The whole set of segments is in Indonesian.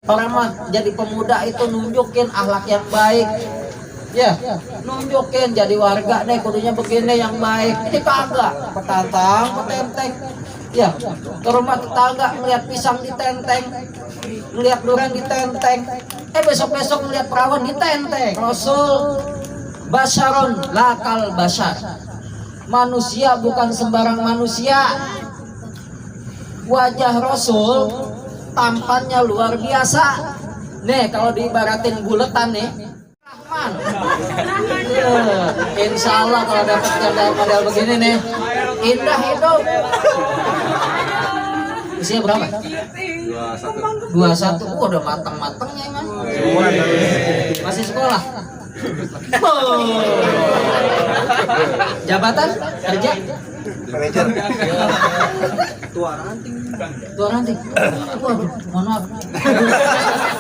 Orang mah jadi pemuda itu nunjukin akhlak yang baik. Ya, nunjukin jadi warga deh kudunya begini yang baik. Ini kagak, petantang, petenteng. Ya, ke rumah tetangga ngeliat pisang ditenteng, ngeliat durian ditenteng. Besok-besok ngeliat perawan ditenteng. Rasul basyaron lakal basyar. Manusia bukan sembarang manusia. Wajah Rasul tampannya luar biasa. Nih kalau diibaratin buletan nih, Rahman. Insya Allah kalau dapat model begini nih, indah hidup. Usia berapa? 21. Udah matang-matangnya emang. Masih sekolah. Jabatan kerja manajer. tua ranting. Waduh, mohon maaf.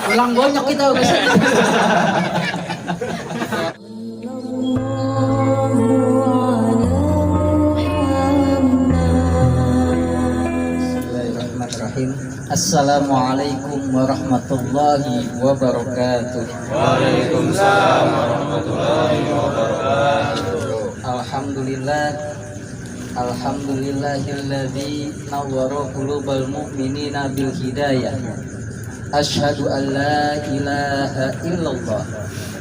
Pulang bonyok kita guys. Bismillahirrahmanirrahim. Assalamualaikum warahmatullahi wabarakatuh. Waalaikumsalam warahmatullahi wabarakatuh. Alhamdulillahilladzi nawwara qulubal mu'minina bil hidayah. Asyhadu an la ilaha illallah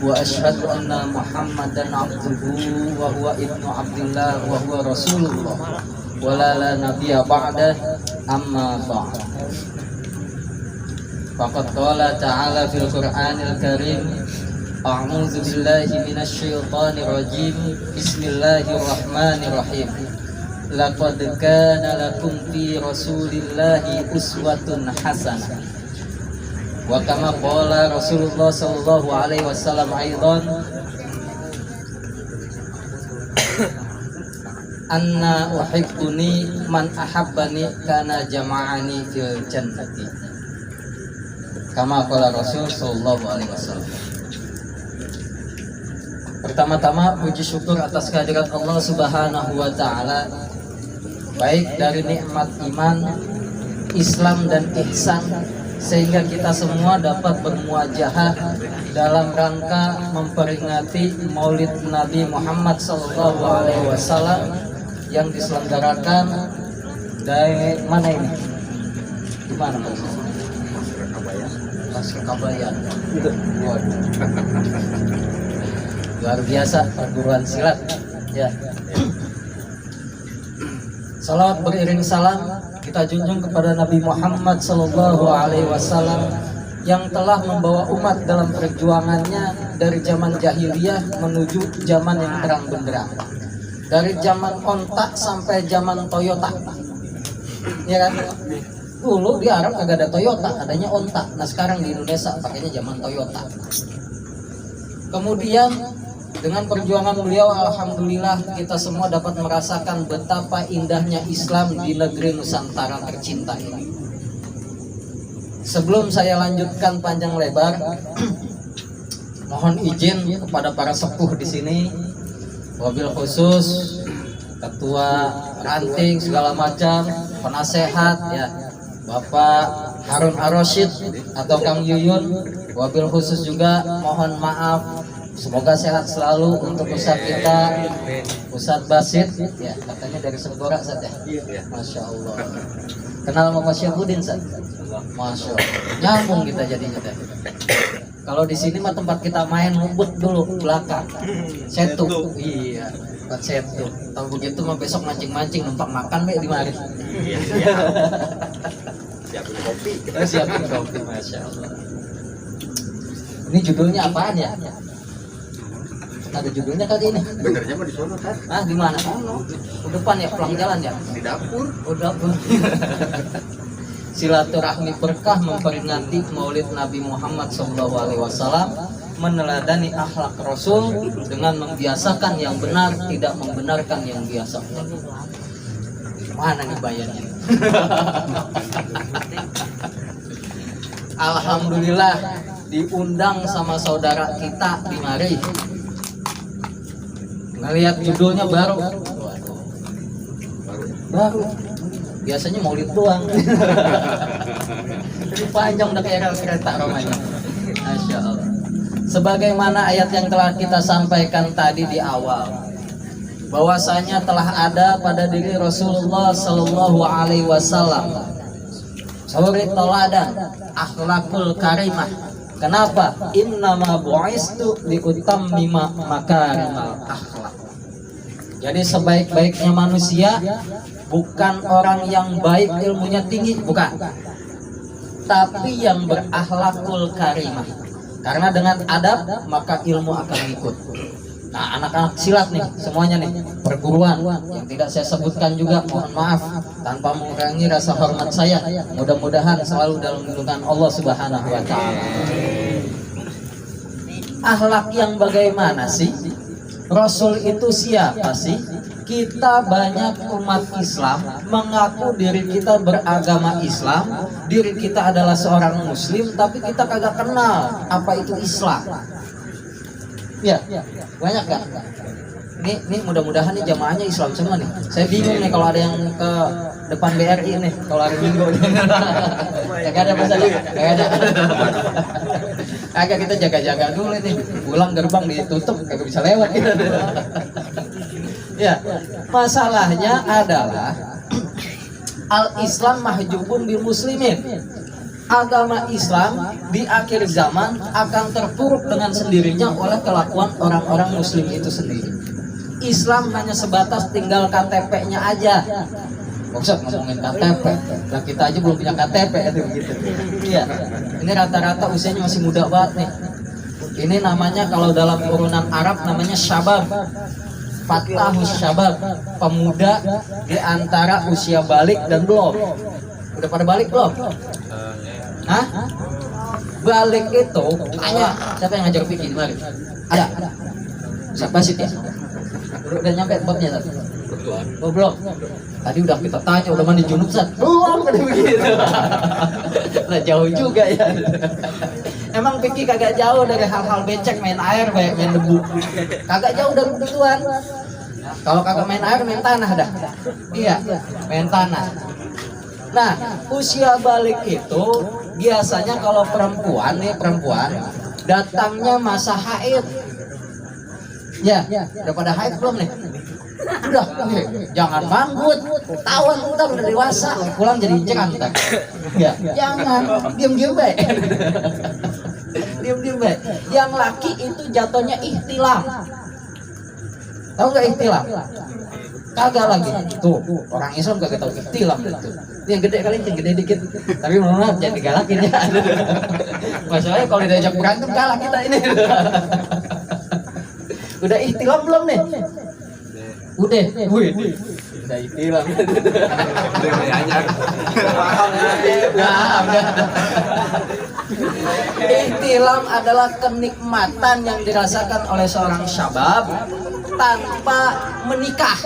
wa asyhadu anna Muhammadan abduhu wa huwa ibnu Abdillah wa huwa rasulullah wa la nabiyya ba'da amma ba'd. Faqad qala ta'ala fil Qur'anil Karim, a'udzu billahi minasy syaithanir rajim. Bismillahirrahmanirrahim. Laqad kana lakum fi Rasulillahi uswatun hasanah. Wa kama qala Rasulullah sallallahu alaihi wasallam aidan, anna uhibbuni man ahabbani kana jama'ani fil jannati. Kama qala Rasul sallallahu alaihi wasallam. Pertama-tama puji syukur atas kehadirat Allah Subhanahu wa taala, baik dari nikmat iman, Islam dan ihsan, sehingga kita semua dapat bermuajahah dalam rangka memperingati Maulid Nabi Muhammad sallallahu alaihi wasallam yang diselenggarakan dari mana ini? Di mana Mas? Kabayan. Waduh. Luar biasa perguruan silat. Ya. Salawat beriring salam kita junjung kepada Nabi Muhammad sallallahu alaihi wasallam yang telah membawa umat dalam perjuangannya dari zaman jahiliyah menuju zaman yang terang benderang. Dari zaman onta sampai zaman Toyota. Ya kan? Dulu di Arab kagak ada Toyota, adanya onta. Nah sekarang di Indonesia pakainya zaman Toyota. Kemudian dengan perjuangan beliau, alhamdulillah kita semua dapat merasakan betapa indahnya Islam di negeri Nusantara tercinta ini. Sebelum saya lanjutkan panjang lebar, mohon izin kepada para sepuh di sini, wabil khusus ketua ranting segala macam, penasehat ya, Bapak Harun Ar-Rasyid atau Kang Yuyun, wabil khusus juga mohon maaf. Semoga sehat selalu untuk Ustadz kita, Ustadz Basit, ya katanya dari Senggora Ustadz ya. Masya Allah. Kenal sama Pak Syafudin Ustadz? Masya Allah. Nyambung kita jadinya teh. Kalau di sini mah tempat kita main ngebut dulu belakang. Setu. Iya, tempat setu. Tahu begitu mah besok mancing-mancing numpang makan be di mari. Siapin kopi. Siapin kopi, Masya Allah. Ini judulnya apaan ya? Ada judulnya kali ini. Benernya mah di sono kan? Ah, di mana? Di depan ya, pulang jalan ya. Di dapur. Oh, dapur. Silaturahmi berkah memperingati Maulid Nabi Muhammad SAW, meneladani akhlak Rasul dengan membiasakan yang benar, tidak membenarkan yang biasa. Mana nih bayarnya? Alhamdulillah diundang sama saudara kita di mari. Ngelihat judulnya baru. Biasanya Maulid doang. panjang udah kayak rel kereta romanya. Masya Allah. Sebagaimana ayat yang telah kita sampaikan tadi di awal, bahwasanya telah ada pada diri Rasulullah Sallallahu Alaihi Wasallam suri toladan, akhlakul karimah. Kenapa? Innama bu'istu liutammima makarimal akhlak. Jadi sebaik-baiknya manusia bukan orang yang baik ilmunya tinggi, bukan, tapi yang berakhlakul karimah. Karena dengan adab maka ilmu akan ikut. Nah, anak-anak silat nih semuanya nih, perguruan yang tidak saya sebutkan juga, mohon maaf tanpa mengurangi rasa hormat saya. Mudah-mudahan selalu dalam lindungan Allah Subhanahu wa taala. Akhlak yang bagaimana sih? Rasul itu siapa sih? Kita banyak umat Islam mengaku diri kita beragama Islam, diri kita adalah seorang muslim, tapi kita kagak kenal apa itu Islam. Ya, banyak gak? Ini mudah-mudahan nih jamaahnya Islam semua nih. Saya bingung nih kalau ada yang ke depan BRI nih, kalau hari Minggu. Gak ada masalah, gak ada. Agak kita jaga-jaga dulu nih, pulang gerbang ditutup, kagak bisa lewat gitu. Ya, masalahnya adalah al-Islam mahjubun bil muslimin. Agama Islam di akhir zaman akan terpuruk dengan sendirinya oleh kelakuan orang-orang muslim itu sendiri. Islam hanya sebatas tinggal KTP-nya aja. Maksud ngomongin KTP, nah kita aja belum punya KTP itu begitu. Iya, ini rata-rata usianya masih muda banget nih. Ini namanya kalau dalam urunan Arab namanya syabab. Fatahus syabab, pemuda di antara usia balik dan belum. Udah pada balik belum? Hah? Balik itu tanya siapa yang ngajar fikih kemarin? Ada? Siapa sih dia? Udah nyampe babnya tadi? Oh belum? Tadi udah kita tanya, udah mandi junub Sat? Belum, kan begitu. Nah jauh juga ya. Emang fikih kagak jauh dari hal-hal becek, main air, main debu. Kagak jauh dari begituan. Kalau kagak main air, main tanah dah. Iya, main tanah. Nah, usia balik itu biasanya kalau perempuan datangnya masa haid. Ya, udah pada haid belum nih? Udah, jangan manggut, tawan ntar udah dewasa, pulang jadi incekan ntar. Ya, jangan, diam-diam baik. Diam-diam baik. Yang laki itu jatuhnya ihtilam. Tahu nggak ihtilam? Kagak lagi. Tuh, orang Islam kagak tahu ihtilam itu. Yang gede kali, yang gede dikit. Tapi mohon jangan digalakin ya. Masalahnya kalau diajak berantem kalah kita ini. Udah ihtilam belum nih? Udah, wih, udah ihtilam. Ihtilam adalah kenikmatan yang dirasakan oleh seorang syabab tanpa menikah.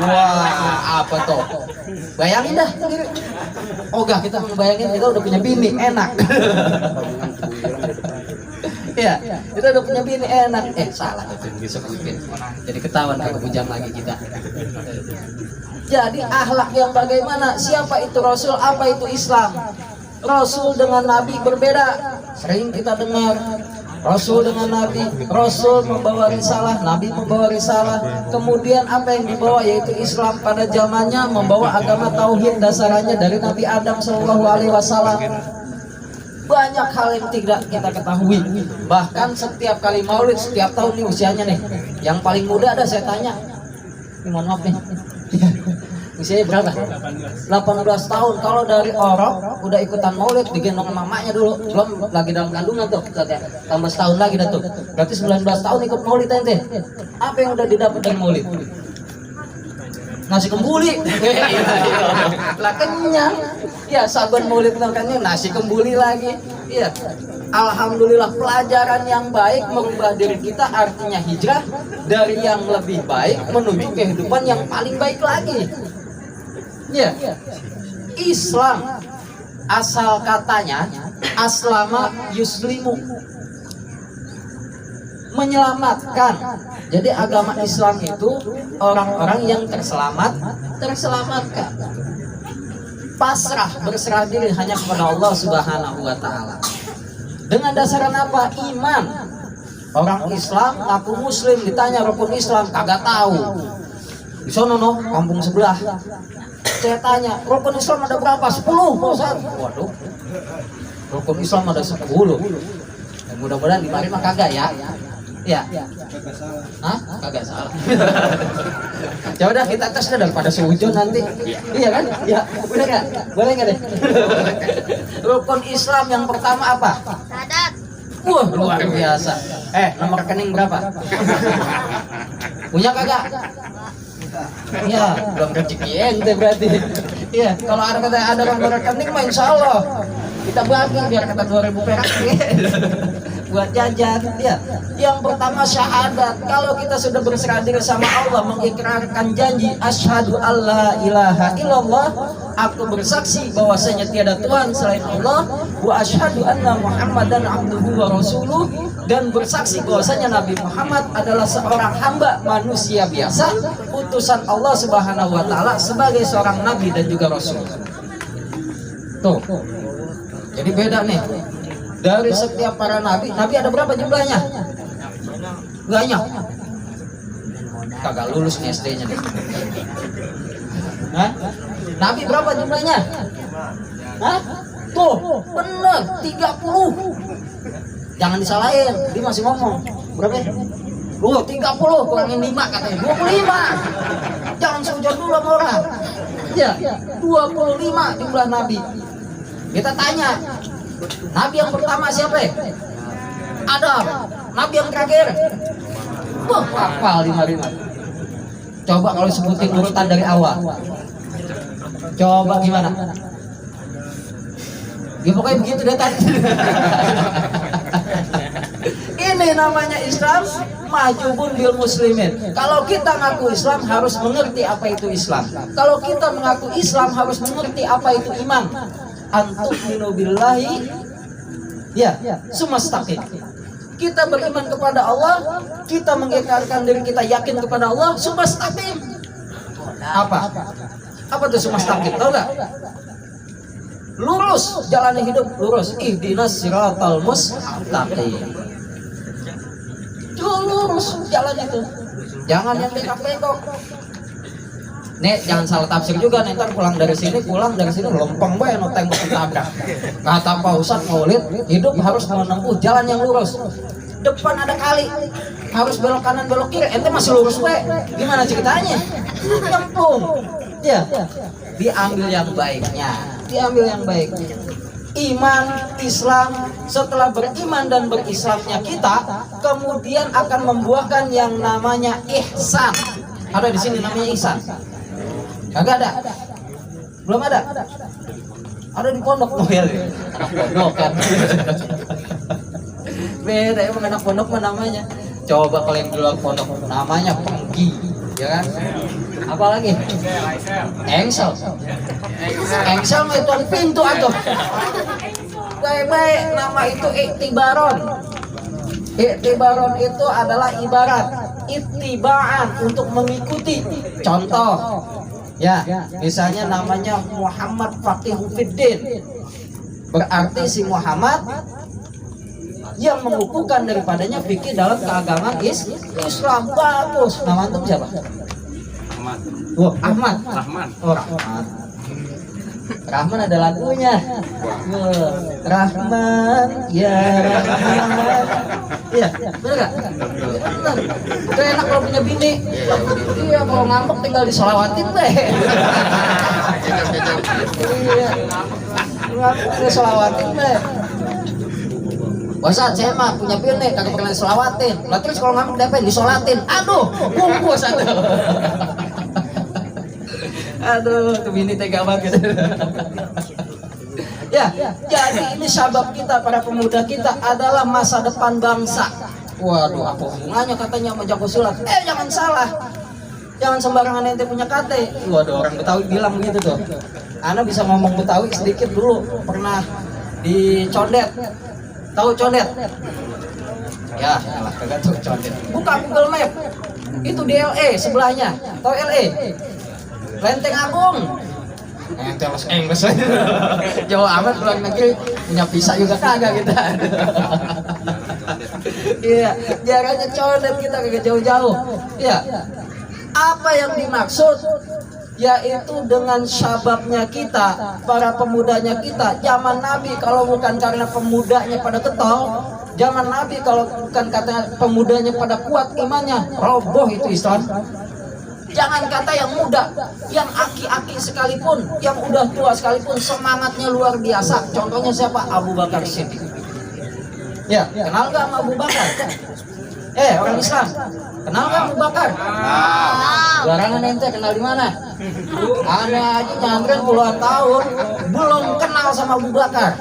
Wah, apa tuh? Bayangin dah. Ogah kita bayangin kita udah punya bini, enak. Ya, kita udah punya bini enak. Salah itu bisa mungkin. Jadi ketahuan kalau bujang lagi kita. Jadi akhlak yang bagaimana? Siapa itu Rasul? Apa itu Islam? Rasul dengan Nabi berbeda. Sering kita dengar Rasul dengan Nabi, Rasul membawa risalah, Nabi membawa risalah. Kemudian apa yang dibawa yaitu Islam pada zamannya membawa agama tauhid dasarnya dari Nabi Adam Shallallahu Alaihi Wasallam. Banyak hal yang tidak kita ketahui. Bahkan setiap kali maulid, setiap tahun nih usianya nih. Yang paling muda ada saya tanya. Ini mohon maaf nih. Usianya berapa? 18 tahun. Kalau dari Orok udah ikutan maulid digendong mamanya dulu. Belum lagi dalam kandungan tuh. Tambah setahun lagi dah tuh. Berarti 19 tahun ikut maulid ente. Apa yang udah didapat dari maulid? Nasi kembuli. Lah kenyang. Ya saban maulid makannya nasi kembuli lagi. Iya. Alhamdulillah pelajaran yang baik merubah diri kita, artinya hijrah dari yang lebih baik menuju kehidupan yang paling baik lagi. Ya. Islam asal katanya aslama yuslimu, menyelamatkan. Jadi agama Islam itu orang-orang yang terselamatkan. pasrah, berserah diri hanya kepada Allah Subhanahu wa taala. Dengan dasaran apa? Iman. Orang Islam ngaku muslim, ditanya rukun Islam kagak tahu. Di sono no, kampung sebelah. Saya tanya, rukun Islam ada berapa? 10, Pak Ustaz. Waduh. Rukun Islam ada 10. Ya, mudah-mudahan di mari mah kagak ya. Ya. Hah? Kagak salah. Ya udah kita tes deh daripada seujung nanti. Iya kan? Ya, benar enggak? Boleh enggak deh? Rukun Islam yang pertama apa? Sadat. Wah, luar biasa. Nomor rekening berapa? Punya kagak? Ya, belum rezeki ente berarti. Iya, kalau ada nomor rekening mah insya Allah kita bagi biar kata 2000 perak buat jajan. Ya, yang pertama syahadat. Kalau kita sudah berserah diri sama Allah, mengikrarkan janji asyhadu alla ilaha illallah, aku bersaksi bahwasanya tiada Tuhan selain Allah, wa asyhadu anna Muhammadan abduhu wa rasuluh, dan bersaksi bahwasanya Nabi Muhammad adalah seorang hamba manusia biasa, utusan Allah Subhanahu wa taala sebagai seorang nabi dan juga rasul. Tuh. Jadi beda nih. Dari setiap para nabi ada berapa jumlahnya? Banyak. Kagak lulus nih SD-nya nih. Hah? Nabi berapa jumlahnya? Hah? Tuh, bener 30. Jangan disalahin, dia masih ngomong. Berapa? 30 kurangin 5 katanya. 25. Jangan seujon dulu sama orang. Ya, 25 jumlah nabi. Kita tanya, nabi yang pertama siapa? Adam. Nabi yang terakhir? Wah, hafal 55. Coba kalau sebutin urutan dari awal. Coba gimana? Ya pokoknya begitu deh tadi. Ini namanya Islam, majubun bil muslimin. Kalau kita ngaku Islam harus mengerti apa itu Islam. Kalau kita mengaku Islam harus mengerti apa itu iman. Antu'minu billahi ya sumastaqim. Kita beriman kepada Allah, kita mengikrarkan diri kita yakin kepada Allah, sumastaqim. Apa tuh sumastaqim? Tahu enggak? Lurus, jalani hidup lurus. Ihdinas siratal mustaqim. Lurus jalan itu. Jangan yang bengkok-bengkok. Nih, jangan salah tafsir juga. Nih, ntar pulang dari sini lempeng bae no tembok ketabrak. Kata Pak Ustadz Maulid, hidup harus menempuh jalan yang lurus. Depan ada kali, harus belok kanan belok kiri. Ente masih lurus bae. Gimana ceritanya? Nyemplung. Ya, diambil yang baiknya. Iman, Islam, setelah beriman dan berislamnya kita, kemudian akan membuahkan yang namanya ihsan. Ada di sini namanya ihsan? Kagak ada? Belum ada? Ada di pondok tuh ya? Anak pondok kan? Beda emang anak pondok mah namanya. Coba kalau yang di luar pondok namanya penggi, ya kan? Apalagi? Engsel mah itu pintu atuh. Baik-baik nama itu iktibaron. Iktibaron itu adalah ibarat ittibaan, untuk mengikuti. Contoh, ya, misalnya namanya Muhammad Faqihu Fiddin. Berarti si Muhammad yang mengukuhkan daripadanya fikih dalam keagamaan Islam. Bagus. Nama antum siapa? Ahmad. Ahmad. Rahman. Rahman. Rahman ada lagunya. Rahman, ya Rahman. Iya, bener gak? Bener. Itu enak kalau punya bini. Iya, kalau ngambek tinggal disolawatin deh. Iya. Ngambek disolawatin deh. Ustaz, saya mah punya bini, kagak pernah disolawatin. Lah terus kalau ngambek diapain? Disolatin. Aduh, bungkus aduh. Aduh, tuh bini tega banget. Ya, jadi ini sabab kita, para pemuda kita adalah masa depan bangsa. Waduh, apa hubungannya katanya sama jago sulap? Jangan salah. Jangan sembarangan ente punya kate. Waduh, orang Betawi bilang begitu tuh. Ana bisa ngomong Betawi sedikit dulu. Pernah di Condet. Tahu Condet? Ya, salah, kagak tuh Condet. Buka Google Map. Itu di LA sebelahnya. Tahu LA? Lenteng Agung. Teles Inggris aja. Jauh amat luar negeri punya visa juga kagak kita. Iya, jaraknya codet kita kagak jauh-jauh. Iya. Apa yang dimaksud? Yaitu dengan syababnya kita, para pemudanya kita. Zaman Nabi kalau bukan karena pemudanya pada getol, zaman Nabi kalau bukan kata pemudanya pada kuat imannya, roboh itu Islam. Jangan kata yang muda, yang aki-aki sekalipun, yang udah tua sekalipun, semangatnya luar biasa. Contohnya siapa? Abu Bakar Siddiq. Ya, kenal nggak sama Abu Bakar? Orang Islam, kenal nggak Abu Bakar? Barangan ente kenal di mana? Aneh aja nyantren puluhan tahun, belum kenal sama Abu Bakar.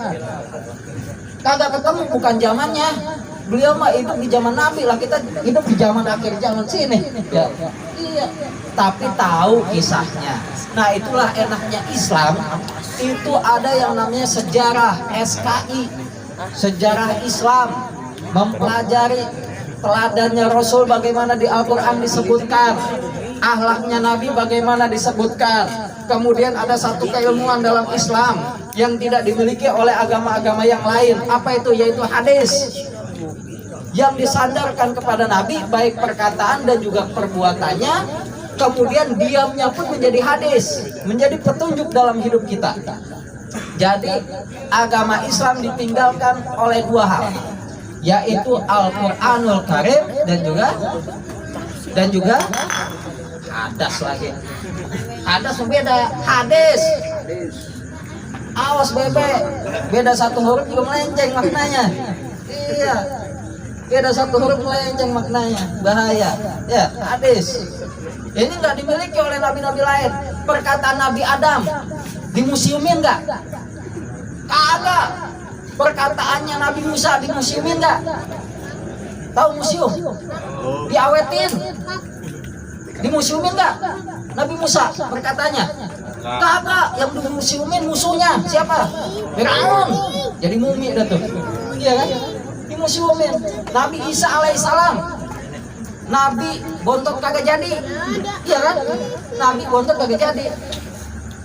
Kagak ketemu, bukan zamannya. Beliau mah hidup di zaman Nabi lah, kita hidup di zaman akhir zaman sini. Ya. Iya. Tapi tahu kisahnya. Nah itulah enaknya Islam. Itu ada yang namanya sejarah SKI, sejarah Islam, mempelajari teladannya Rasul bagaimana di Al-Quran disebutkan, akhlaknya Nabi bagaimana disebutkan. Kemudian ada satu keilmuan dalam Islam yang tidak dimiliki oleh agama-agama yang lain. Apa itu? Yaitu hadis yang disandarkan kepada Nabi, baik perkataan dan juga perbuatannya. Kemudian diamnya pun menjadi hadis, menjadi petunjuk dalam hidup kita. Jadi agama Islam ditinggalkan oleh dua hal, yaitu Al-Quranul Karim dan juga hadas lagi. Hadas beda, hadis. Awas bebe, beda satu huruf juga melenceng maknanya. Iya, beda satu huruf melenceng maknanya, bahaya. Ya, hadis. Ini nggak dimiliki oleh nabi-nabi lain. Perkataan Nabi Adam dimuseumin nggak? Kagak. Perkataannya Nabi Musa dimuseumin nggak? Tahu museum? Diawetin. Dimuseumin nggak? Nabi Musa perkataannya? Kagak. Yang dimuseumin musuhnya siapa? Firaun. Jadi mumi dah tuh. Iya kan? Dimuseumin. Nabi Isa alaihissalam, Nabi bontot kagak jadi. Iya kan? Nabi bontot kagak jadi.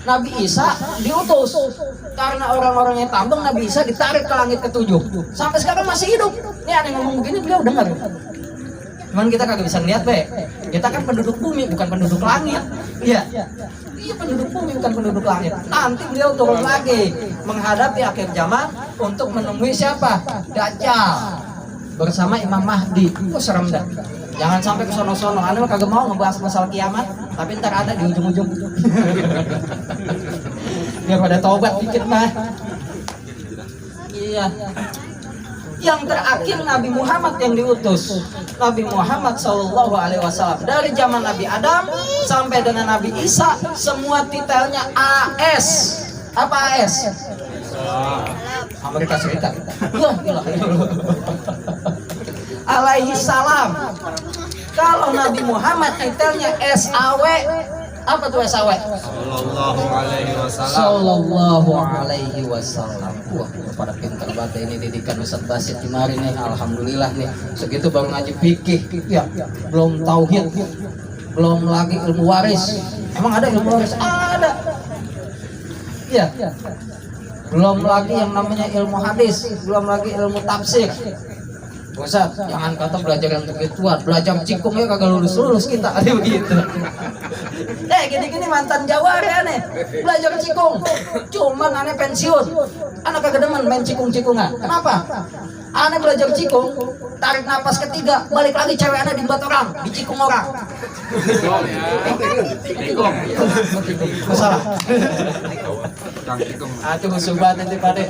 Nabi Isa diutus karena orang-orang yang tambang. Nabi Isa ditarik ke langit ketujuh, sampai sekarang masih hidup. Ini ada yang ngomong begini, beliau dengar. Cuman kita kagak bisa ngeliat be. Kita kan penduduk bumi, bukan penduduk langit. Iya. Iya, penduduk bumi bukan penduduk langit. Nanti beliau turun lagi menghadapi akhir zaman untuk menemui siapa? Dajjal bersama Imam Mahdi. Serem dah. Jangan sampai ke sono-sono. Anda kagak mau ngebahas masalah kiamat, tapi ntar ada di ujung-ujung. Biar pada taubat dikit mah. Iya. Yang terakhir Nabi Muhammad yang diutus. Nabi Muhammad SAW dari zaman Nabi Adam sampai dengan Nabi Isa, semua titelnya AS. Apa AS? Amerika Serikat. Alaihi salam. Kalau Nabi Muhammad titelnya SAW. Apa tuh SAW? Sallallahu alaihi wasallam. Sallallahu alaihi wasallam. Wah, pada pintar banget ini didikan Ustaz Basit kemarin nih. Alhamdulillah nih. Segitu baru ngaji fikih, ya. Belum tauhid, belum lagi ilmu waris. Emang ada ilmu waris? Ada. Ya. Belum lagi yang namanya ilmu hadis, belum lagi ilmu tafsir. Ustaz, jangan kata belajar yang begituan, belajar cikungnya kagak lulus kita, ada begitu. Gini-gini mantan Jawa ya nih, belajar cikung, cuman aneh pensiun, anak kagak demen main cikung-cikungan. Kenapa? Aneh belajar cikung, tarik napas ketiga, balik lagi cewek aneh dibuat orang, dicikung orang. Masalah. Aduh subat nanti pada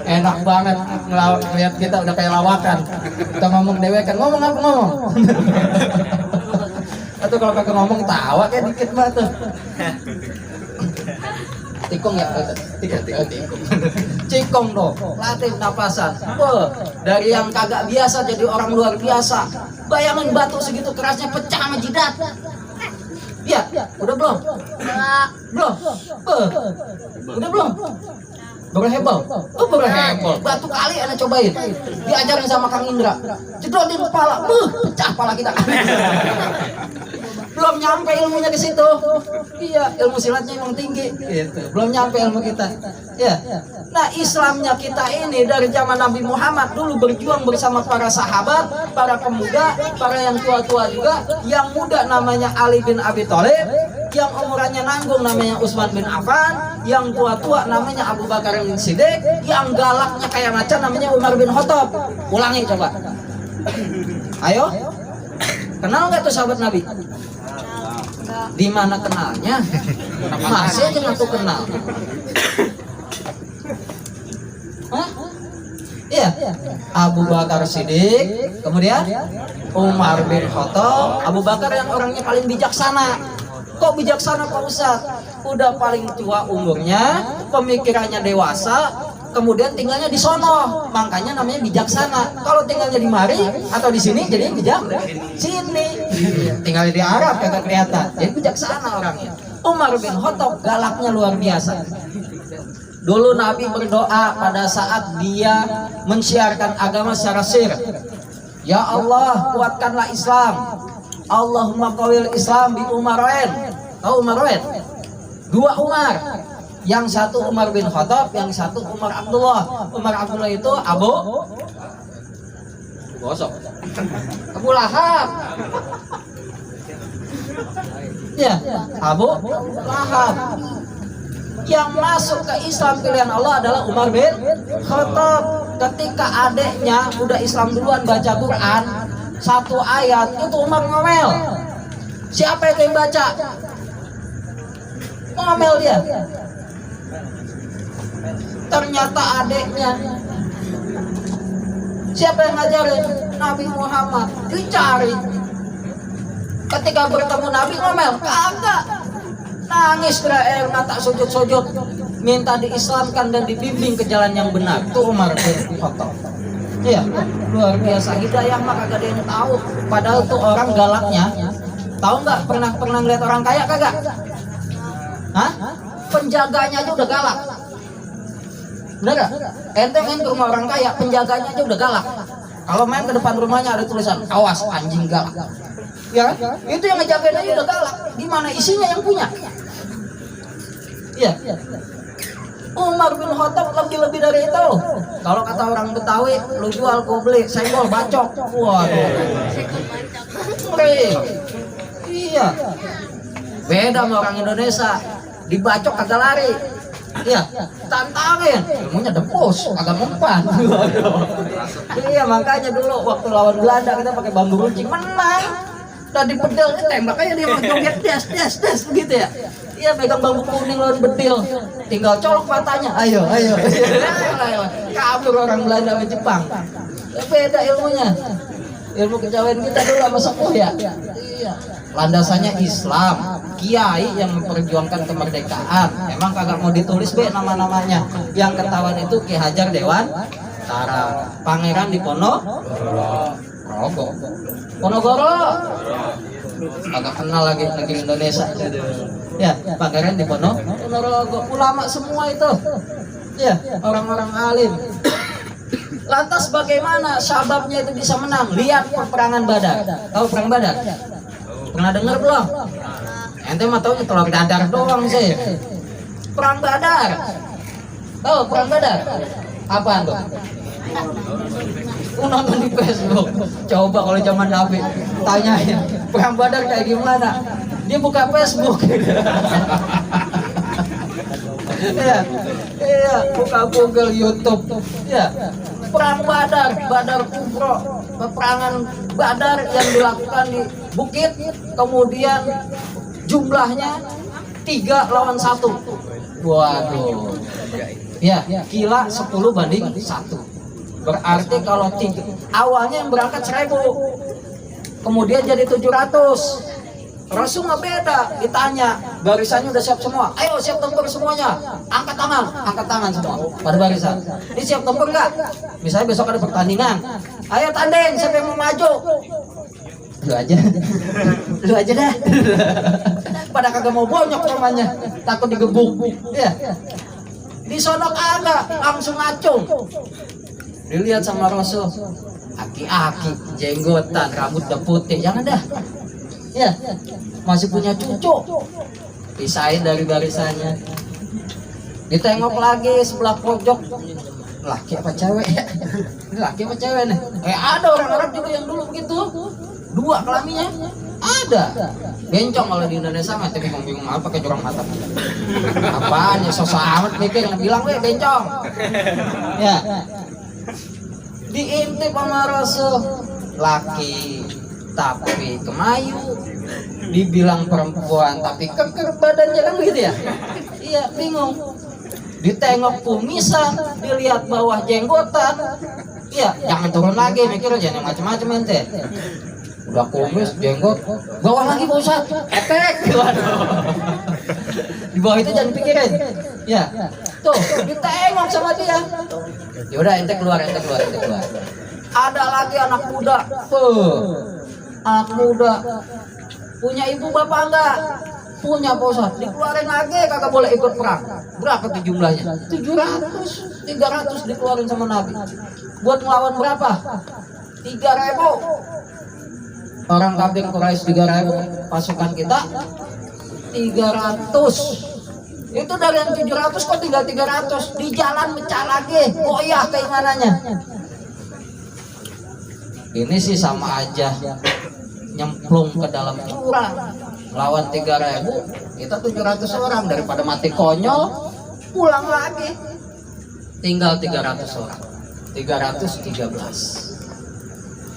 enak banget ngeliat kita udah kayak lawakan. Kita ngomong dewekan, ngomong apa ngomong? Atau kalau kagak ngomong tawa kayak dikit banget tuh. Tikung ya, tikung. Cikung dong, latih napasan. Dari yang kagak biasa jadi orang luar biasa. Bayangin batu segitu kerasnya pecah sama jidat. Ya, udah belum? Belum. Udah belum? Berhebel. Berhebel. Batu kali anak cobain. Diajarin sama Kang Indra. Jedodin kepala. Pecah kepala kita. belum nyampe ilmunya ke situ. Iya, ilmu silatnya emang tinggi. Gitu. Belum nyampe ilmu kita. Ya. Nah, Islamnya kita ini dari zaman Nabi Muhammad dulu berjuang bersama para sahabat, para pemuda, para yang tua-tua juga. Yang muda namanya Ali bin Abi Thalib, yang umurannya nanggung namanya Utsman bin Affan, yang tua-tua namanya Abu Bakar bin Siddiq, yang galaknya kayak macan namanya Umar bin Khattab. Ulangi coba. Ayo. Kenal nggak tuh sahabat Nabi? Di mana kenalnya? Masih aja ngaku kenal. Hah? Iya. Abu Bakar Siddiq, kemudian Umar bin Khattab. Abu Bakar yang orangnya paling bijaksana. Kok bijaksana Pak Ustadz? Udah paling tua umurnya, pemikirannya dewasa, kemudian tinggalnya di sono, makanya namanya bijaksana. Kalau tinggalnya di mari atau di sini jadi bijak sini. Tinggal di Arab kagak kelihatan, jadi bijaksana orangnya. Umar bin Khattab galaknya luar biasa. Dulu Nabi berdoa pada saat dia mensiarkan agama secara sir. Ya Allah, kuatkanlah Islam. Allahumma qawil Islam bi Umarain. Tahu Umarain? Dua Umar. Yang satu Umar bin Khattab, yang satu Umar Abdullah. Umar Abdullah itu Abu Lahab. Ya, Abu Lahab. Yang masuk ke Islam pilihan Allah adalah Umar bin Khattab. Ketika adeknya udah Islam duluan baca Quran satu ayat, itu Umar ngomel. Siapa itu yang baca? Ngomel dia. Ternyata adeknya. Siapa yang ngajarin? Nabi Muhammad. Dicari. Ketika bertemu Nabi ngomel, kagak. Nangis air mata, sujud-sujud, minta diislamkan dan dibimbing ke jalan yang benar. Itu Umar bin Khattab. Iya, luar biasa. Hidayah mah kagak ada yang tahu. Padahal tuh orang galaknya. Tahu nggak? Pernah ngeliat orang kaya kagak? Hah? Penjaganya aja udah galak. Bener gak? Ente main ke rumah orang kaya, penjaganya aja udah galak. Kalau main ke depan rumahnya ada tulisan, awas anjing galak. Ya, itu yang ngejagain aja udah galak. Gimana isinya yang punya? Iya. Umar bin Khattab lebih dari itu. Kalau kata orang Betawi, lu jual gua beli, senggol bacok. Waduh. Iya. Beda sama orang Indonesia. Dibacok kagak lari. Iya, tantangin. Ilmunya depus, agak mempan. Iya, makanya dulu waktu lawan Belanda kita pakai bambu runcing menang. Tadi bedil tembak aja dia joget des begitu ya. Iya, pegang bambu kuning lawan bedil. Tinggal colok matanya. Ayo. Kabur orang Belanda sama Jepang. Ya, beda ilmunya. Ilmu kejawen kita dulu sama sepuh ya. Iya. Landasannya Islam, kiai yang memperjuangkan kemerdekaan. Emang kagak mau ditulis be nama-namanya. Yang ketahuan itu Ki Hajar Dewantara, Pangeran Diponegoro. Agak kenal lagi Indonesia. Ya, Pangeran Diponegoro. Ulama semua itu. Ya, orang-orang alim. Lantas bagaimana sababnya itu bisa menang? Lihat peperangan Badar. Tahu perang Badar? Pernah dengar belum? Ente mah taunya telur dadar doang sih. Perang Badar. Tahu perang Badar? Apaan tuh? Nonton di Facebook. Coba kalau zaman Nabi tanyain perang Badar kayak gimana? Dia buka Facebook. Iya, buka Google, YouTube. Ya. Perang Badar Kubro, peperangan Badar yang dilakukan di bukit, kemudian jumlahnya 3 lawan 1. Waduh. Ya, kila 10 banding 1. Berarti kalau 3, awalnya yang berangkat 1000, kemudian jadi 700. Rasul nggak beda, ditanya barisannya udah siap semua, ayo siap tempur semuanya, angkat tangan semua pada barisan. Ini siap tempur nggak? Misalnya besok ada pertandingan, ayo tanding, siapa yang mau maju? Lu aja dah. Pada kagak mau bonyok rumahnya, takut digebuk. Ya, di sono kagak, langsung ngacung. Dilihat sama Rasul, aki-aki, jenggotan, rambut udah putih, jangan dah. ya masih punya cucu, pisahin dari barisannya. Ditengok lagi sebelah pojok, laki apa cewek ya? Ini laki apa cewek nih? Ada orang Arab juga yang dulu begitu, dua kelaminnya ada. Bencong kalau di Indonesia mah bingung-bingung apa pakai jorong mata. Apaan ya sosok amat mikir yang bilang weh bencong. Ya. Diintip sama Rasul, laki tapi kemayu, dibilang perempuan tapi keker badannya kan begitu ya? Iya, bingung. Ditengok kumisan, dilihat bawah jenggotan. Iya, jangan turun lagi mikir jangan yang macam-macam ente. Udah kumis, jenggot, bawah lagi Pak Ustaz, etek. Di bawah itu jangan pikirin. Ya, tuh ditengok sama dia. Ya udah ente keluar. Ada lagi anak muda, anak muda punya ibu bapak enggak? Punya Pak Ustaz, dikeluarin lagi kagak boleh ikut perang. Berapa tuh jumlahnya? 700, 300 dikeluarin sama Nabi. Buat ngelawan berapa? 3.000. Orang kafir Quraisy 3.000, pasukan kita 300. Itu dari yang 700 kok tinggal 300. Di jalan pecah lagi, goyah keimanannya. Ini sih sama aja nyemplung ke dalam jurang. Lawan 3.000, kita 700 orang, daripada mati konyol, pulang lagi. Tinggal 300 orang. 313.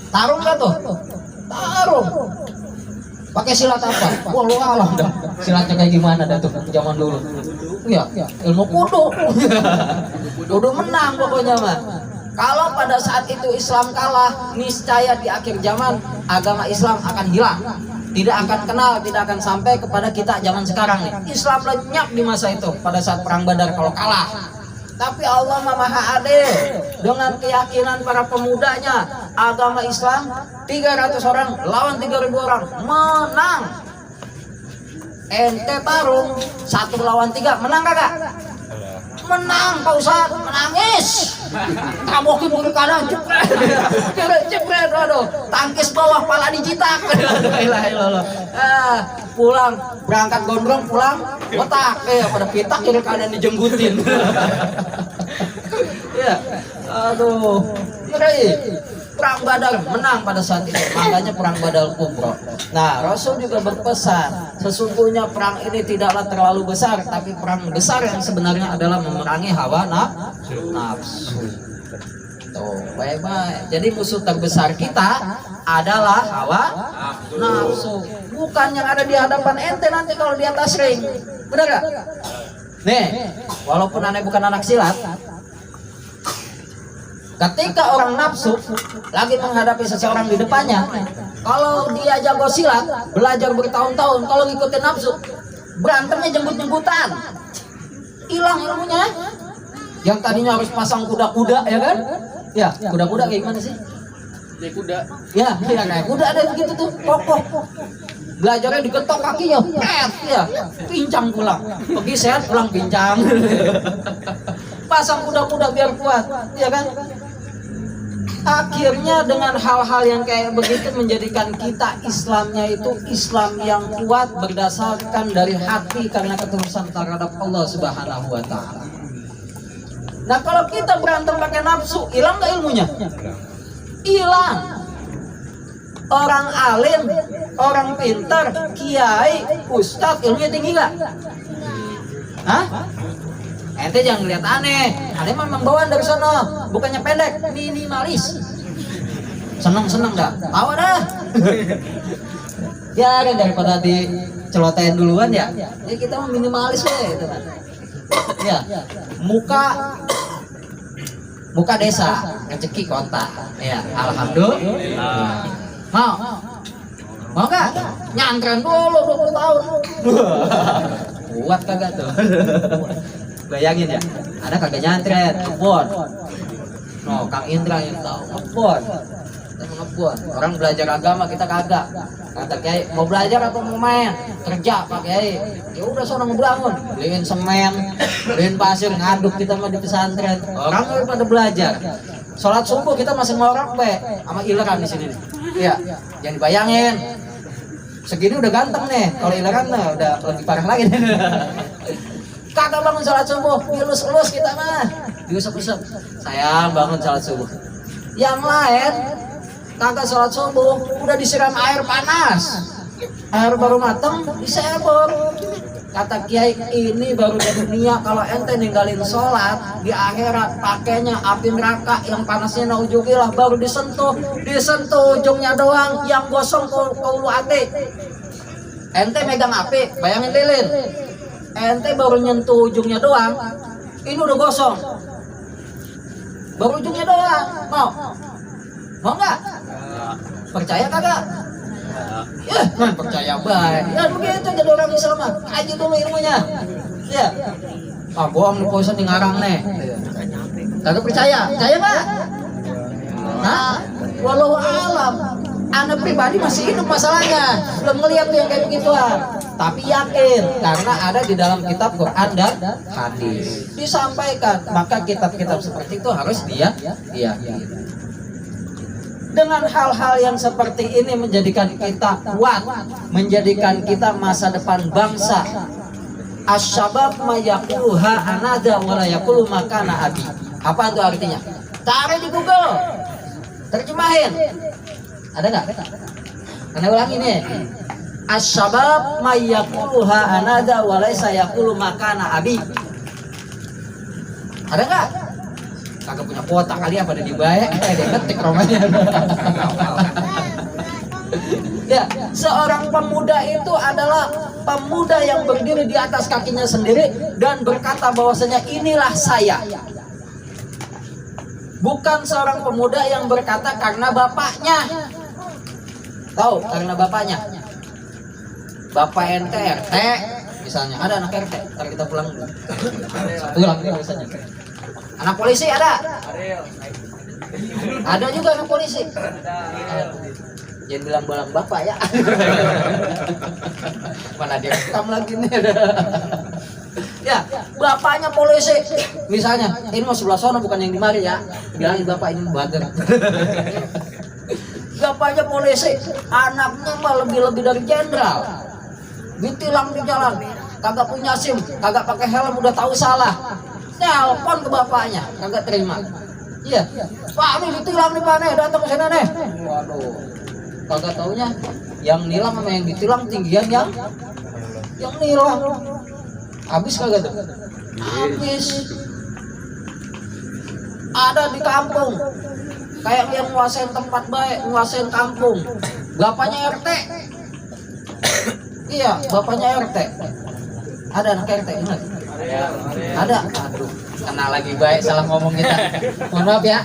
Tarung gak tuh? Tarung. Pakai silat apa? Wah lu alam dah. Silatnya kayak gimana dah tuh zaman dulu? Iya, ilmu kudu. Kudu menang pokoknya mah. Kalau pada saat itu Islam kalah, niscaya di akhir zaman agama Islam akan hilang. Tidak akan kenal, tidak akan sampai kepada kita zaman sekarang nih. Islam lenyap di masa itu pada saat perang Badar kalau kalah. Tapi Allah Maha Adil dengan keyakinan para pemudanya, agama Islam 300 orang lawan 3.000 orang menang. Ente tarung 1 lawan 3 menang kagak? Menang Pak Ustaz, menangis. Tabokin kiri kanan, jepret, aduh, tangkis bawah, pala dijitak. Pulang, berangkat gondrong, pulang, otak, pada pitak kiri kanan dijenggutin. Ya, aduh, ngeri. Perang Badar menang pada saat itu, makanya perang Badar Kubro. Nah, Rasul juga berpesan, sesungguhnya perang ini tidaklah terlalu besar, tapi perang besar yang sebenarnya adalah memerangi hawa nafsu. Tuh, baik-baik. Jadi musuh terbesar kita adalah hawa nafsu, bukan yang ada di hadapan ente nanti kalau di atas ring. Benar gak? Nih, walaupun aneh bukan anak silat, ketika orang nafsu lagi menghadapi seseorang di depannya, kalau dia jago silat, belajar bertahun-tahun, kalau ngikutin nafsu, berantemnya jemput-jemputan, hilang ilmunya. Yang tadinya harus pasang kuda-kuda, ya kan? Ya, kuda-kuda kayak gimana sih? Kayak kuda. Ya, kayak kuda ada begitu tuh, kokoh. Belajarnya diketok kakinya, ya, pincang pulang. Pergi sehat, pulang pincang. Pasang kuda-kuda biar kuat, ya kan? Akhirnya dengan hal-hal yang kayak begitu menjadikan kita Islamnya itu Islam yang kuat berdasarkan dari hati karena ketulusan terhadap Allah Subhanahu wa Ta'ala. Nah, kalau kita berantem pakai nafsu, hilang gak ilmunya? Hilang. Orang alim, orang pintar, kiai, ustadz, ilmunya tinggi gak? Hah? Ente jangan lihat aneh memang bawaan dari sana, bukannya pendek, minimalis. Seneng dah, tawa dah. Ya kan daripada dicelotein duluan ya. Ya kita mah minimalis gitu kan. Ya, muka desa, rezeki kota. Ya, alhamdulillah. Mau nggak? Nyantren dulu 20 tahun. Kuat kagak tuh? Bayangin ya, ada kagak nyantren, ngebon. No, Kang Indra yang tahu ngebon. Orang belajar agama kita kagak. Kata Kiai, mau belajar atau mau main? Kerja Pak Kiai. Ya udah sono ngebangun, beliin semen, beliin pasir, ngaduk kita mah di pesantren. Orang pada belajar. Sholat subuh kita masih ngorok be, sama ileran di sini nih. Iya, jangan dibayangin. Segini udah ganteng nih, kalau ilaran mah udah lebih parah lagi nih. Kagak bangun sholat subuh, dielus-elus kita mah, diusap-usap. Sayang bangun sholat subuh. Yang lain kagak sholat subuh, udah disiram air panas, air baru mateng disebor. Kata kiai, ini baru di dunia, kalau ente ninggalin sholat di akhirat pakainya api neraka yang panasnya nauzubillah, baru disentuh ujungnya doang, yang gosong kaulu ate. Ente megang api, bayangin lilin, ente baru nyentuh ujungnya doang, ini udah gosong, baru ujungnya doang. Mau nggak? Percaya kagak? Ya, percaya baik. Ya begitu jadi orang Islam mah. Aja dulu ilmunya. Ya. Bohong nih posan di ngarang nih. Kagak percaya? Percaya nggak? Hah? Walau alam. Anak pribadi masih hidup masalahnya. Belum ngeliat tuh yang kayak begituan. Tapi yakin karena ada di dalam kitab Quran dan hadis. Disampaikan, maka kitab-kitab seperti itu harus diyakini. Dengan hal-hal yang seperti ini menjadikan kita kuat, menjadikan kita masa depan bangsa. Asyabab mayaquluha anada wa la yaqulu makana abi. Apa itu artinya? Cari di Google. Terjemahin. Ada enggak? Karena ulangi nih. Asyabab mayaquluha anada wa la yaqulu makana abi. Ada enggak? Kagak punya kuota kali apa ada dibayar, dia ketik romanya. Ya, seorang pemuda itu adalah pemuda yang berdiri di atas kakinya sendiri dan berkata bahwasanya inilah saya. Bukan seorang pemuda yang berkata karena bapaknya. Tahu, karena bapaknya. Bapak ente RT misalnya, ada anak RT, ntar kita pulang misalnya. Anak polisi ada? Ada juga anak polisi. Jangan bilang bapak ya. Mana dia rekam lagi nih. Ya, bapaknya polisi. Misalnya, ini mau sebelah sana bukan yang di mari ya. Bilangin bapak ini bager. Bapaknya polisi, anaknya mah lebih dari jenderal. Ditilang di jalan, kagak punya SIM, kagak pakai helm, udah tahu salah. Telepon ke bapaknya, kagak terima. Iya, Pak ini ditilang nih Pak nih, datang ke sana nih. Waduh, kagak taunya yang nilang sama yang ditilang tinggian yang nilang. Habis kagak tuh? Habis. Ada di kampung, kayak yang nguasain tempat baik, nguasain kampung. Bapaknya RT. Iya, bapaknya RT. Ada anak RT, ingat? Ada. Aduh, kenal lagi baik, salah ngomong kita. Mohon maaf ya.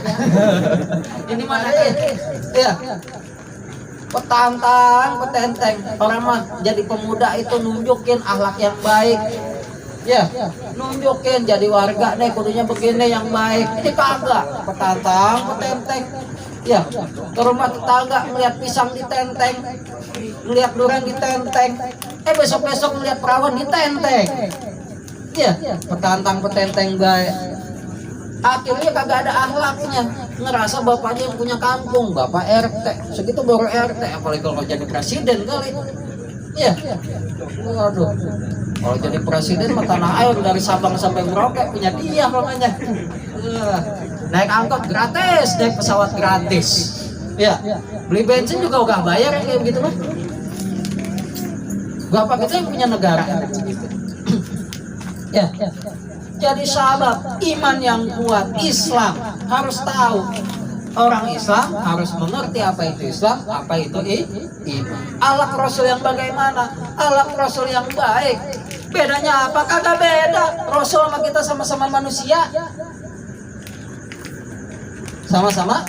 Ini mana nih? Iya. Petenteng. Orang mah jadi pemuda itu nunjukin akhlak yang baik. Ya, nunjukin jadi warga nih kudunya begini yang baik. Ini kagak, petenteng. Ya, ke rumah tetangga ngeliat pisang ditenteng, ngeliat durian ditenteng. Besok-besok ngeliat perawan ditenteng. Iya, petenteng baik. Akhirnya kagak ada akhlaknya. Ngerasa bapaknya yang punya kampung, bapak RT. Segitu baru RT, apalagi kalau jadi presiden kali. Iya. Waduh. Kalau jadi presiden mah tanah air dari Sabang sampai Merauke punya dia namanya. Naik angkot gratis, naik pesawat gratis. Ya, beli bensin juga udah bayar kayak begitu mah. Bapak kita yang punya negara. Ya, jadi sahabat iman yang kuat Islam harus tahu. Orang Islam harus mengerti apa itu Islam, apa itu iman. Akhlak Rasul yang bagaimana? Akhlak Rasul yang baik. Bedanya apa? Kagak beda. Rasul sama kita sama-sama manusia. Sama-sama.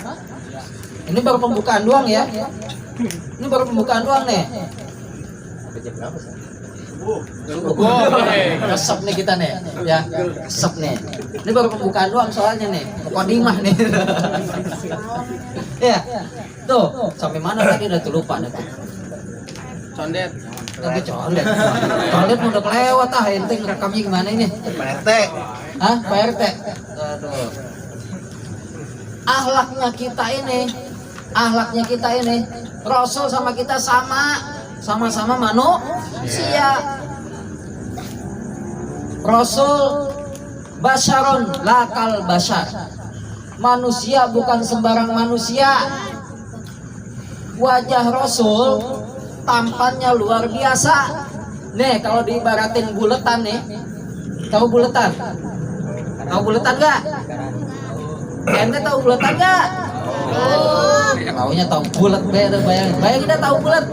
Ini baru pembukaan doang ya. Ini baru pembukaan doang nih. Resep nih kita nih, ya resep nih. Ini baru pembukaan doang soalnya nih, mukadimah nih. Ya, tuh sampai mana tadi udah tuh lupa nih. Condet. Tapi condet udah kelewat ente ngerekamnya gimana ini? Pak RT. Hah, Pak RT? Aduh. Akhlaknya kita ini, Rasul sama kita sama. sama-sama manusia. Rasul basyaron lakal basyar, manusia bukan sembarang manusia. Wajah Rasul tampannya luar biasa. Nih kalau diibaratin buletan nih, tahu buletan? Tahu buletan nggak? Ente tahu buletan nggak? Taunya tahu bulat, bayangin dah tahu bulat.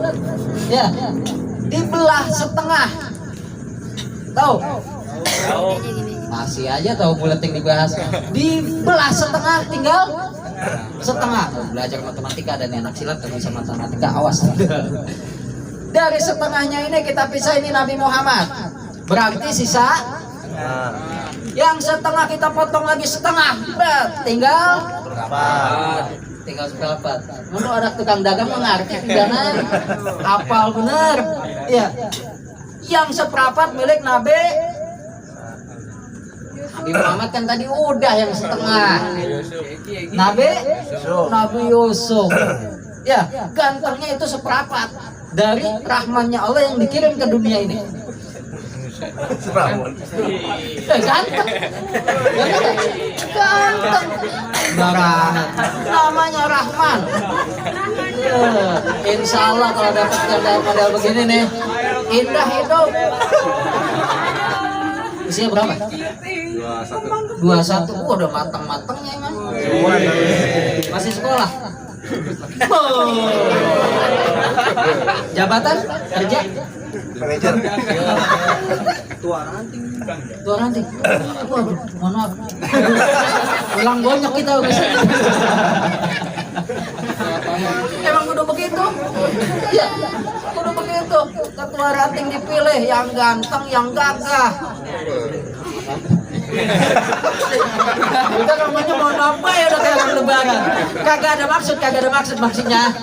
Ya, dibelah setengah. Tahu? Masih aja tahu bulat yang dibahas. Dibelah setengah, tinggal setengah. Belajar matematika dan anak silat dan bisa matematika, awas. Dari setengahnya ini kita pisah, ini Nabi Muhammad. Berarti sisa yang setengah kita potong lagi setengah. Tinggal seperempat. Menurut ada tukang dagang mengerti pidana, hafal bener. Ya. Yang seperempat milik Nabi Muhammad kan tadi udah yang setengah. Nabi Yusuf. Ya, gantengnya itu seperempat dari rahmannya Allah yang dikirim ke dunia ini. Ganteng. Namanya Rahman. Insya Allah kalau dapat model begini nih, indah hidup. Usia berapa? 21. Udah matang-matangnya emang. Masih sekolah. Jabatan kerja manajer. Tua ranting. Waduh, mohon maaf. Ulang bonyok kita biasanya. Emang udah begitu? Iya, udah begitu. Ketua ranting dipilih yang ganteng, yang gagah. Udah namanya mau apa ya, udah kayak orang lebaran. Kagak ada maksud maksudnya.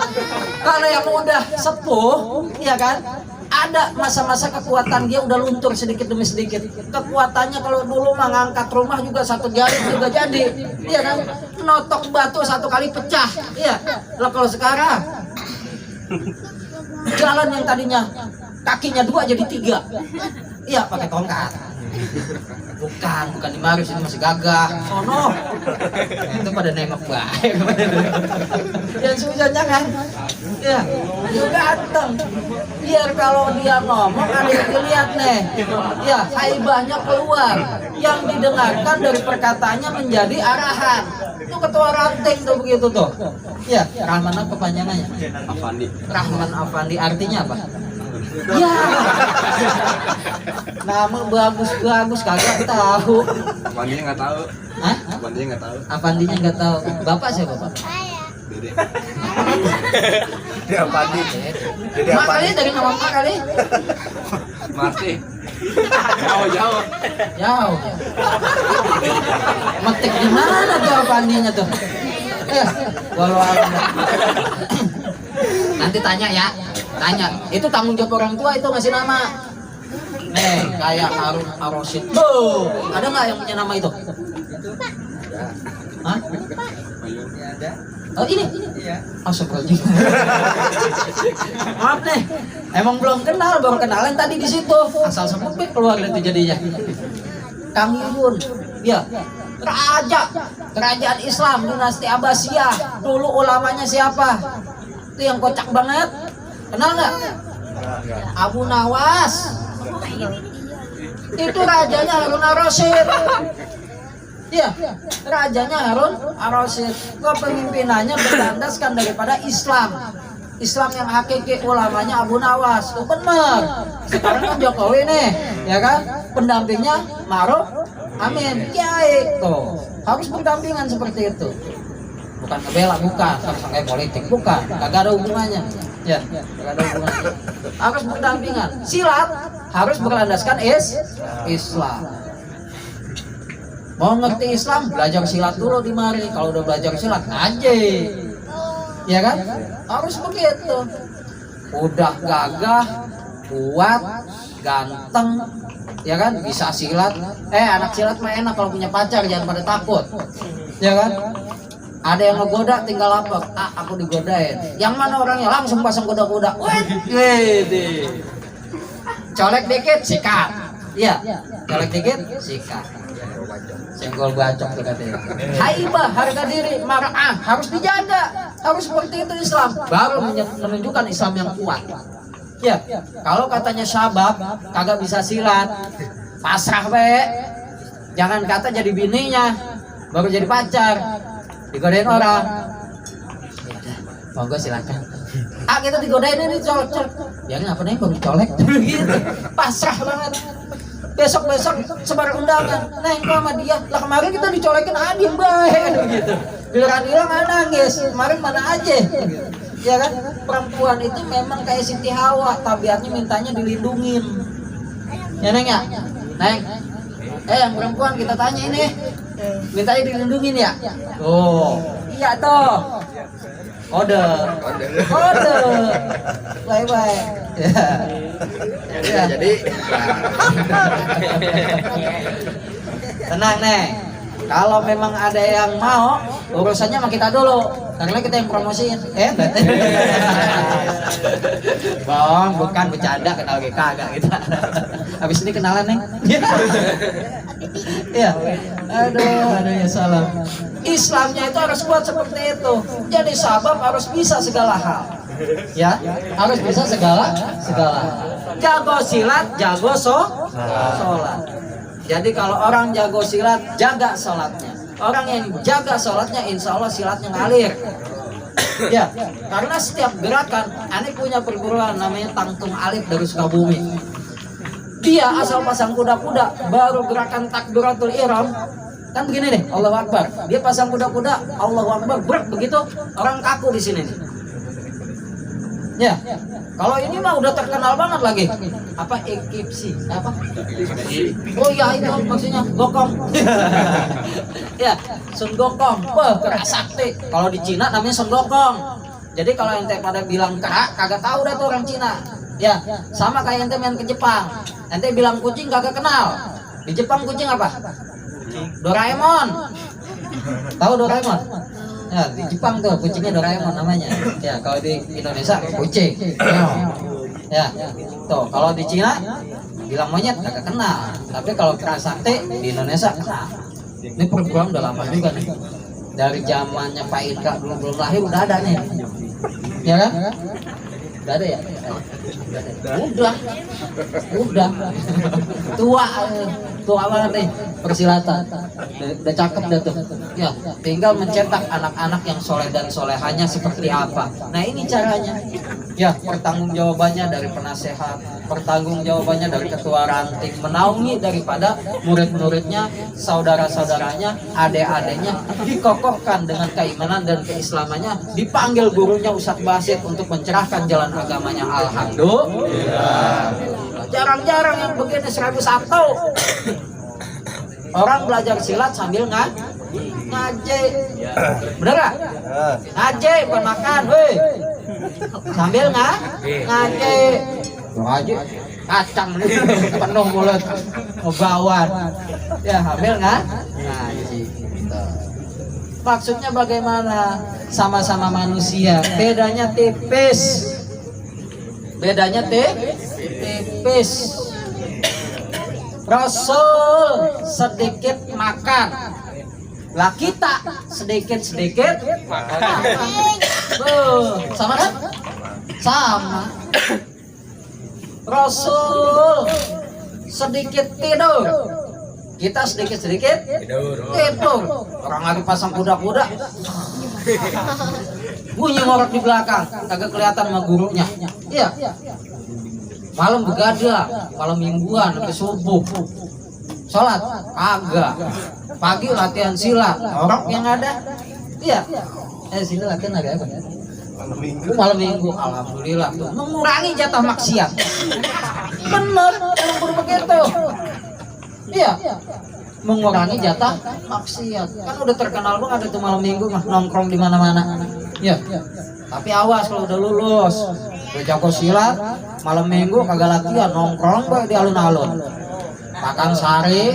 Kalau yang udah sepuh, ya kan, ada masa-masa kekuatan dia udah luntur sedikit demi sedikit. Kekuatannya kalau dulu mah ngangkat rumah juga satu jari juga jadi, iya kan? Notok batu satu kali pecah, iya. Lah kalau sekarang jalan yang tadinya kakinya 2 jadi 3, iya pakai tongkat. Bukan di Marius, ini masih gagah. Sono. Itu pada nengok baik. Yang susah jangan. Ya, juga ganteng. Biar kalau dia ngomong ada yang dilihat nih. Ya, haibahnya keluar. Yang didengarkan dari perkataannya menjadi arahan. Itu ketua ranting tuh begitu tuh. Ya, Rahman apa panjangannya? Afandi. Rahman Afandi artinya apa? Ya, nama bagus kagak tahu. Afandinya nggak tahu. Hah? Afandinya nggak tahu. Bapak siapa Bapak? Dede. Dia Afandi. Dede Mak Afandi. kali dari nama Mak kali? Masih. Jauh. Metik di mana tuh Afandinya tuh? Walau nanti tanya ya. Itu tanggung jawab orang tua itu ngasih nama. Nih, kayak Harun Ar-Rasyid. Ada nggak yang punya nama itu? Hah? Oh ini? Iya. Astagfirullah. Maaf nih, emang belum kenal, baru kenalan tadi di situ. Asal sebut keluar itu jadinya. Kang Yun, ya, raja kerajaan Islam dinasti Abbasiyah. Dulu ulamanya siapa? Itu yang kocak banget. Kenal nggak? Abu Nawas. Itu rajanya Harun Ar-Rasyid. Iya, rajanya Harun Ar-Rasyid. Kepemimpinannya berlandaskan daripada Islam. Islam yang hakiki, ulamanya Abu Nawas. Itu benar. Sekarang kan Jokowi nih, ya kan? Pendampingnya Ma'ruf Amin, Kiai. Tuh, harus pendampingan seperti itu. Bukan ngebela, bukan. Sampai politik, bukan. Kagak ada hubungannya. Ya, kagak ada hubungannya. Harus pendampingan. Silat harus berlandaskan Islam. Mau ngerti Islam, belajar silat dulu di mari. Kalau udah belajar silat, ngaji. Ya kan? Harus begitu. Udah gagah, kuat, ganteng, ya kan? Bisa silat. Anak silat mah enak kalau punya pacar, jangan pada takut. Ya kan? Ada yang ngegoda tinggal lapor, aku digodain. Yang mana orangnya langsung pasang kuda-kuda. Wede. Colek dikit sikat. Iya, colek dikit sikat. Senggol bacok tuh katanya. Haibah, harga diri, marah harus dijaga. Harus seperti itu Islam. Baru menunjukkan Islam yang kuat. Ya, kalau katanya syabab kagak bisa silat, pasrah be. Jangan kata jadi bininya, baru jadi pacar, digodain orang. Monggo silakan. Kita digodain ini colek-colek. Ya ngapa nih baru colek gitu. Pasrah banget. Besok sebar undangan. Neng kok sama dia. Lah kemarin kita dicolekin diem bae gitu. Giliran hilang nangis. Kemarin mana aja gitu. Ya kan? Perempuan itu memang kayak Siti Hawa, tabiatnya mintanya dilindungin. Ya Neng ya? Neng. Yang perempuan kita tanya ini. Mintanya dilindungin ya? Oh, iya toh. Kode. Bye. Ya. Jadi Tenang Neng. Kalau memang ada yang mau, urusannya sama kita dulu. Karena kita yang promosiin. Bang, bukan bercanda, kenal GK agak kita. Habis ini kenalan Neng. Iya. Aduh ya salam. Islamnya itu harus kuat seperti itu. Jadi sahabat harus bisa segala hal. Ya, harus bisa segala hal. Jago silat, jago sholat. Jadi kalau orang jago silat, jaga sholatnya. Orang yang jaga sholatnya, insya Allah silatnya ngalir. Ya, karena setiap gerakan, aneh punya perguruan namanya Tangtung Alif dari Sukabumi. Dia asal pasang kuda-kuda, baru gerakan takbiratul ihram. Kan begini nih, Allahu Akbar. Dia pasang kuda-kuda, Allahu Akbar, begitu orang kaku di sini nih. Ya, kalau ini mah udah terkenal banget lagi. Apa ekipsi? Apa? Oh iya itu maksudnya gokong. Ya, Sun Gokong. Wah, kerak sakti. Kalau di Cina namanya Sun Gokong. Jadi kalau ente pada bilang kerak, kagak tahu dah tuh orang Cina. Ya, sama kayak ente main ke Jepang. Ente bilang kucing kagak kenal. Di Jepang kucing apa? Doraemon. Tahu Doraemon? Ya, di Jepang tuh kucingnya Doraemon namanya. Ya, kalau di Indonesia kucing. Ya. Tuh, kalau di Cina bilang monyet kagak kenal. Tapi kalau kerak sakti di Indonesia kenal. Ini program udah lama juga nih. Dari zamannya Pak Ika belum lahir udah ada nih. Ya kan? Udah ada ya? Udah. Tua banget nih persilatan. Udah cakep dah tuh. Ya, tinggal mencetak anak-anak yang soleh dan solehannya seperti apa. Nah ini caranya. Ya, pertanggungjawabannya dari penasehat, pertanggungjawabannya dari ketua ranting, menaungi daripada murid-muridnya, saudara-saudaranya, adik-adiknya, dikokohkan dengan keimanan dan keislamannya, dipanggil gurunya Ustadz Basit untuk mencerahkan jalan agamanya. Alhamdulillah. Jarang-jarang yang begini 101. Orang belajar silat sambil ngaji. Bener gak? Ngaji, bukan makan, weh. Sambil ngaji. Ngaji kacang nih penuh mulut ngebawan. Ya, sambil ngaji. Maksudnya bagaimana? Sama-sama manusia, bedanya tipis. Tipis. Rasul sedikit makan, lah kita sedikit makan. Sama kan? Sama. Rasul sedikit tidur, kita sedikit tidur. Orang lagi pasang kuda-kuda, bunyi ngorok di belakang, kagak kelihatan sama gurunya. Iya. Malam begadang, malam mingguan sampai subuh. Sholat kagak. Pagi latihan silat. Orang yang ada. Iya. Sini latihan ada apa? Malam minggu. Alhamdulillah tuh. Mengurangi jatah maksiat. Bener, emang begitu. Iya. Mengurangi jatah maksiat. Kan udah terkenal banget itu malam minggu mah nongkrong di mana-mana. Iya. Tapi awas kalau udah lulus. Udah jago silat, malam minggu kagak latihan, nongkrong di alun-alun. Pakang Sari,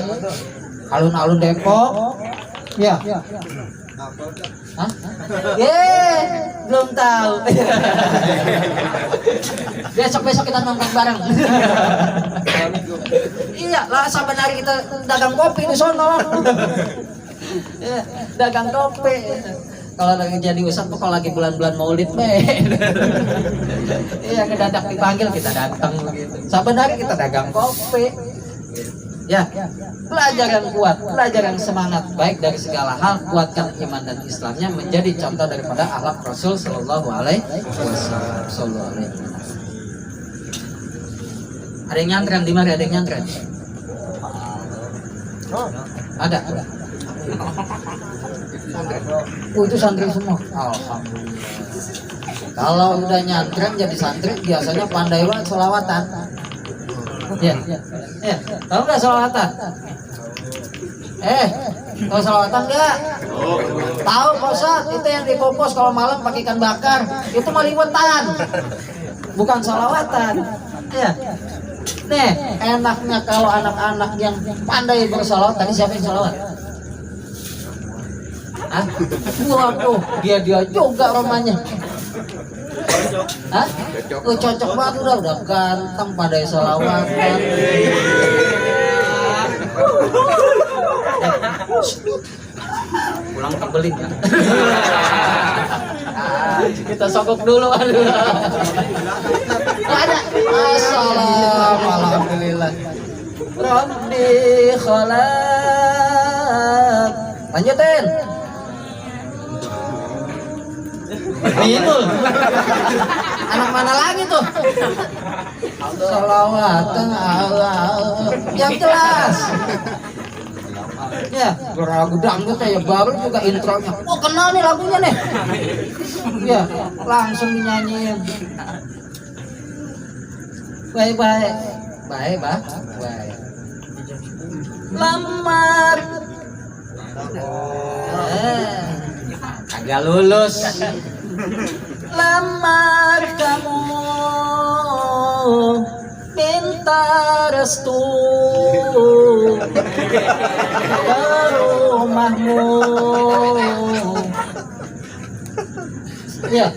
alun-alun Depok. Ya. Hah? Belum tahu. Besok kita nongkrong bareng. Iya, lah sampai hari kita dagang kopi di sono. Ya, dagang kopi. Kalau lagi jadi ustadz tuh kalau lagi bulan-bulan Maulid iya ngedadak dipanggil kita datang gitu. Sampai hari kita dagang kopi. Ya, belajar yang kuat, belajar yang semangat, baik dari segala hal, kuatkan iman dan Islamnya, menjadi contoh daripada akhlak Rasul Sallallahu Alaihi Wasallam. Ada yang nyantren di mana? Ada yang nyantren? Ada. Itu santri semua. Alhamdulillah. Kalau udah nyantren jadi santri biasanya pandai banget selawatan. Ya. Tahu nggak selawatan? Tahu selawatan nggak? Tahu Pak Ustaz, itu yang dikumpus kalau malam pakai ikan bakar, itu maliwetan, bukan selawatan. Ya. Nih, enaknya kalau anak-anak yang pandai bersolawat, tadi siapa yang solawat? Hah? Waduh, dia juga romanya. Hah? Cocok banget udah ganteng pandai selawat. Pulang kebelin ya. Kita sogok dulu aduh. Ada. Assalamualaikum. Alhamdulillah. Rabbi khalaq. Lanjutin. Minul. Anak mana lagi tuh? Salawatan yang jelas. Ya, lagu dangdut kayak baru juga intronya. Oh, kenal nih lagunya nih. Ya, langsung dinyanyiin. Baik. Lamar. Agak lulus. Lamar kamu, minta restu ke rumahmu. Ya.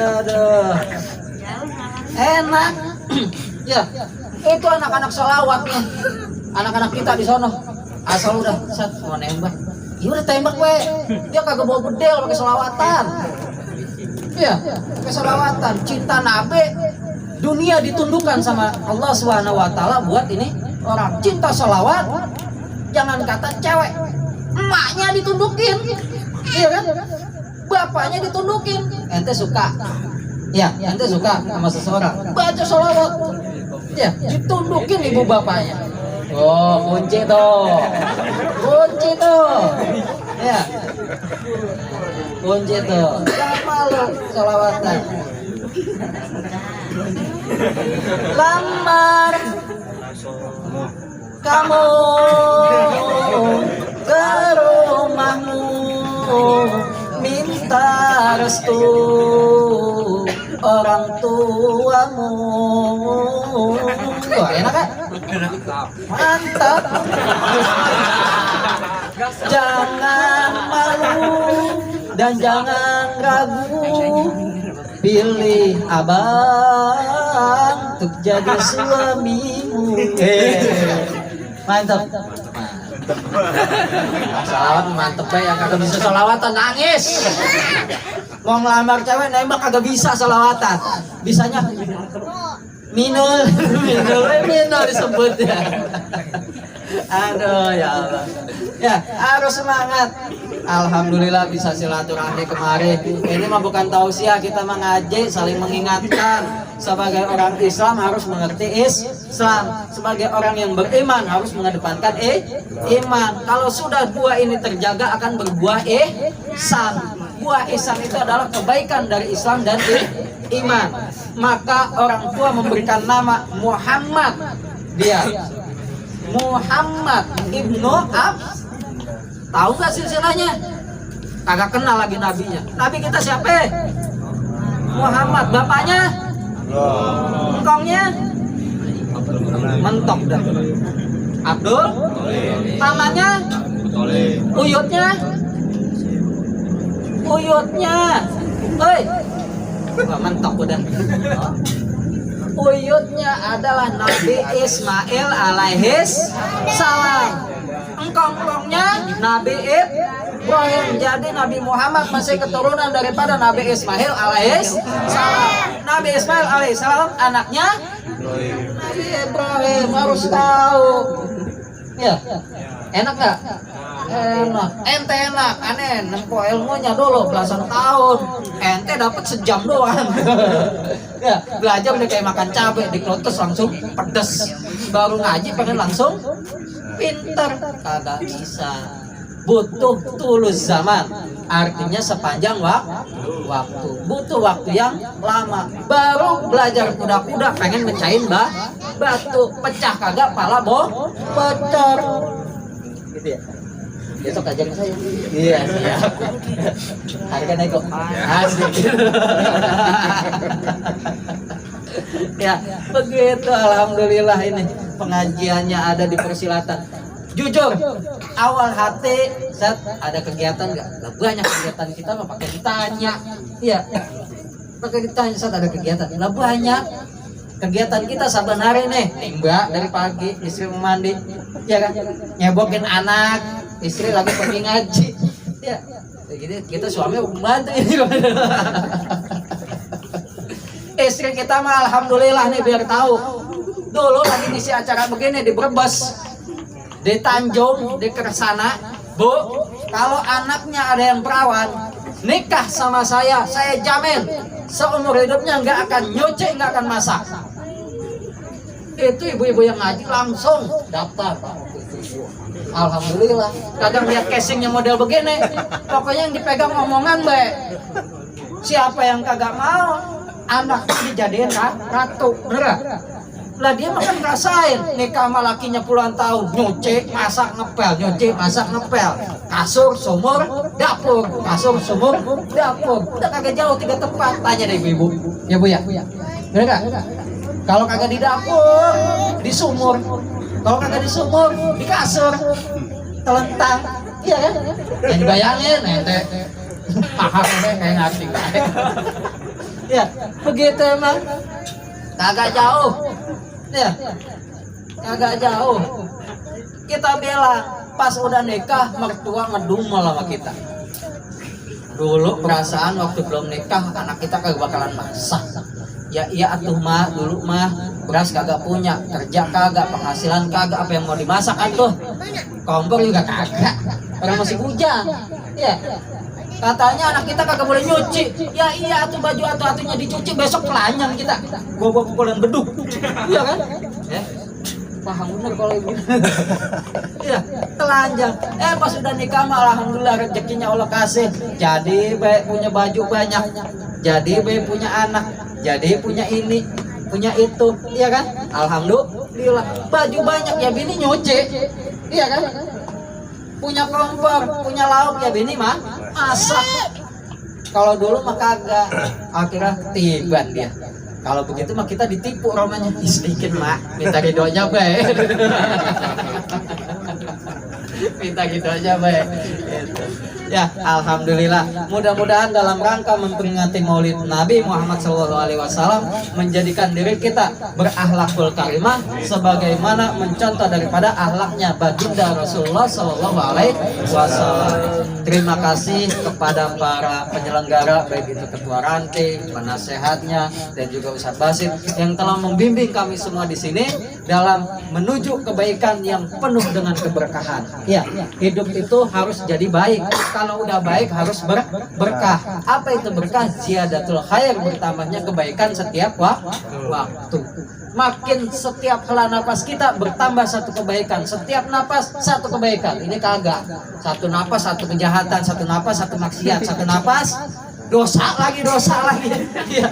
Aduh. Enak. Ya. Itu anak-anak selawatnya. Anak-anak kita di sono. Asal udah set mau nembak. Ya udah tembak we. Dia kagak bawa bedel pakai selawatan. Iya, pakai selawatan. Cinta Nabi, dunia ditundukkan sama Allah Subhanahu wa taala buat ini orang. Cinta selawat, jangan kata cewek. Emaknya ditundukin. Iya kan? Bapaknya ditundukin. Ente suka. Ya, ente suka sama seseorang. Baca selawat. Ya, ditundukin ibu bapaknya. Oh, kunci tuh. Ya. Kunci tuh. Jangan malu selawatan. Lamar kamu ke rumahmu, minta restu orang tuamu. Wah, enak kan? Mantap. Jangan malu dan jangan ragu, pilih abang untuk jadi suamimu. Mantap. Salawat mantep ya, yang kagak bisa salawatan nangis. Mau ngelamar cewek nembak kagak bisa salawatan. Bisanya minul disebut ya. Aduh ya Allah. Ya harus semangat. Alhamdulillah bisa silaturahmi kemarin. Ini mah bukan tausiah, kita mengaji saling mengingatkan. Sebagai orang Islam harus mengerti Islam. Sebagai orang yang beriman harus mengedepankan iman. Kalau sudah dua ini terjaga akan berbuah ihsan. Buah ihsan itu adalah kebaikan dari Islam dan iman. Maka orang tua memberikan nama Muhammad. Dia Muhammad ibnu tahu nggak silsilahnya? Kagak kenal lagi nabinya. Nabi kita siapa? Muhammad. Bapaknya? Engkongnya? Mentok dah. Abdul. Namanya Uyutnya. Hei. Wah, mantap udah. Uyutnya adalah Nabi Ismail alaihis salam. Engkong-engkongnya Nabi Ibrahim. Jadi Nabi Muhammad masih keturunan daripada Nabi Ismail alaihis salam. Nabi Ismail alaihis salam anaknya Nabi Ibrahim, harus tahu. Ya, enak nggak? Enak, ente enak, aneh, nempo ilmunya dulu belasan tahun, ente dapat sejam doang. Ya, belajar udah kayak makan cabai, dikelotes langsung pedes, baru ngaji pengen langsung pinter, kagak bisa. Butuh tulus zaman, artinya sepanjang waktu, butuh waktu yang lama. Baru belajar kuda-kuda pengen mecahin batu, pecah kagak, pala bocor. Gitu ya. Besok ajarin saya. Iya, siap. Harga naik kok. Asik. Ya, begitu. Alhamdulillah ini pengajiannya ada di Persilatan. Jujur, awal hati saat ada kegiatan nggak? Lah banyak kegiatan kita mah pakai ditanya. Iya. Pakai ditanya saat ada kegiatan. Lah banyak. Kegiatan kita saban hari nih, Mbak dari pagi istri mau mandi, ya kan, nyebokin anak, istri lagi pergi ngaji, ya, jadi kita suami membantu ini. Istri kita mah alhamdulillah nih biar tahu, dulu lagi ngisi acara begini di Brebes, di Tanjung, di Kersana, Bu, kalau anaknya ada yang perawan, nikah sama saya jamin seumur hidupnya nggak akan nyuci, nggak akan masak. Itu ibu-ibu yang ngaji langsung daftar. Alhamdulillah. Kadang lihat casingnya model begini, pokoknya yang dipegang omongan baik. Siapa yang kagak mau anaknya dijadiin ratu, bener? Lah dia makan ngerasain nikah sama lakinya puluhan tahun, nyuci, masak, ngepel, nyuci, masak, ngepel, kasur, sumur, dapur, kasur, sumur, dapur. Udah kagak jauh 3 tempat. Tanya deh ibu-ibu. Ya Bu ya. Bener gak? Kalau kagak di dapur, di sumur. Kalau kagak di sumur, di kasur, telentang. Iya kan? Yang dibayangin ente. Paham deh kayak ngerti. Ya, begitu emang. Kagak jauh. Ya, kagak jauh. Kita bilang pas udah nikah mertua ngedumel sama kita. Dulu perasaan waktu belum nikah anak kita kagak bakalan masak. Ya iya atuh mah, dulu mah beras kagak punya, kerja kagak, penghasilan kagak, apa yang mau dimasak atuh? Kompor juga kagak. Orang masih bujang. Ya. Katanya anak kita kagak boleh nyuci. Ya iya atuh baju atuh-atuhnya dicuci besok telanjang kita. Gua pukulan beduk. Iya kan? Ya. Paham bener kalau ibu. Iya, telanjang. Pas sudah nikah mah alhamdulillah rezekinya Allah kasih. Jadi baik punya baju banyak. Jadi baik punya anak. Jadi punya ini, punya itu. Iya kan? Alhamdulillah. Baju banyak ya bini nyuci. Iya kan? Punya kompor, punya lauk ya bini mah masak. Kalau dulu mah kagak. Akhirnya tiban dia. Kalau begitu mah kita ditipu romanya. Sedikit mak, minta ridhonya baik. Minta gitu aja baik. Gitu. Ya, alhamdulillah. Mudah-mudahan dalam rangka memperingati Maulid Nabi Muhammad SAW menjadikan diri kita berakhlakul karimah sebagaimana mencontoh daripada akhlaknya baginda Rasulullah SAW. Terima kasih kepada para penyelenggara baik itu ketua ranting, penasehatnya dan juga Ustadz Basit yang telah membimbing kami semua di sini dalam menuju kebaikan yang penuh dengan keberkahan. Ya, hidup itu harus jadi baik. Kalau udah baik harus berkah. Apa itu berkah? Ziyadatul khair, bertambahnya kebaikan setiap waktu. Makin setiap hela napas kita bertambah satu kebaikan. Setiap napas satu kebaikan. Ini kagak. Satu napas satu kejahatan, satu napas satu maksiat, satu napas dosa lagi. Ya.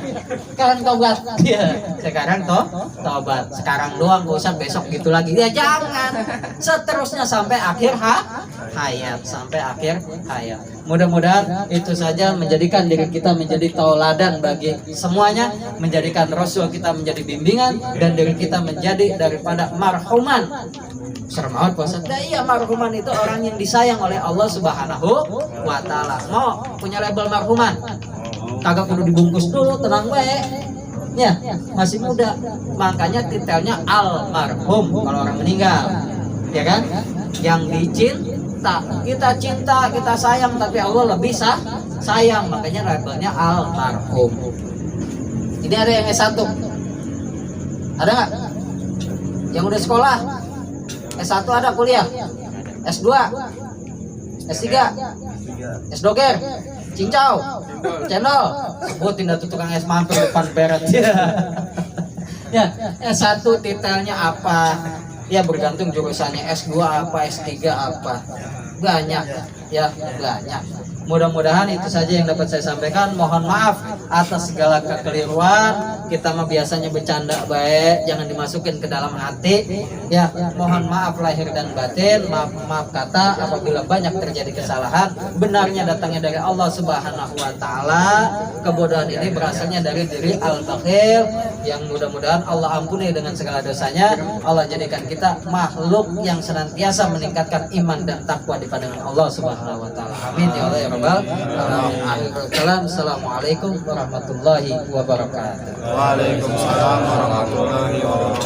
Sekarang tobat. Ya. Sekarang tobat. Sekarang doang, gak usah besok gitu lagi. Ya jangan. Seterusnya sampai akhir hayat, sampai akhir hayat. Mudah-mudahan itu saja menjadikan diri kita menjadi tauladan bagi semuanya, menjadikan Rasul kita menjadi bimbingan dan diri kita menjadi daripada marhuman serem banget puasa. Nah, iya, marhuman itu orang yang disayang oleh Allah Subhanahu wa taala. Mau punya label marhuman? Kagak kudu dibungkus dulu, tenang we. Ya, masih muda. Makanya titelnya almarhum kalau orang meninggal. Ya kan? Yang dicinta, kita cinta, kita sayang, tapi Allah lebih sayang, makanya labelnya almarhum. Ini ada yang S1? Ada nggak? Yang udah sekolah? S1 ada kuliah? S2? S3? S-doger? Cincau? Cendol? Sebutin dah tuh tukang es mampir depan beret. Ya, S1 titelnya apa? Ya bergantung jurusannya. S2 apa? S3 apa? Banyak. Ya, banyak. Mudah-mudahan itu saja yang dapat saya sampaikan. Mohon maaf atas segala kekeliruan. Kita mah biasanya bercanda baik, jangan dimasukin ke dalam hati. Ya, mohon maaf lahir dan batin. Maaf kata apabila banyak terjadi kesalahan. Benarnya datangnya dari Allah Subhanahu wa taala. Kebodohan ini berasalnya dari diri al-bakhil, yang mudah-mudahan Allah ampuni dengan segala dosanya. Allah jadikan kita makhluk yang senantiasa meningkatkan iman dan takwa di pandangan Allah Subhanahu wa taala. Amin ya Allah ya rabbal alamin. Akhirul kalam. Assalamualaikum warahmatullahi wabarakatuh. Waalaikumsalam warahmatullahi wabarakatuh.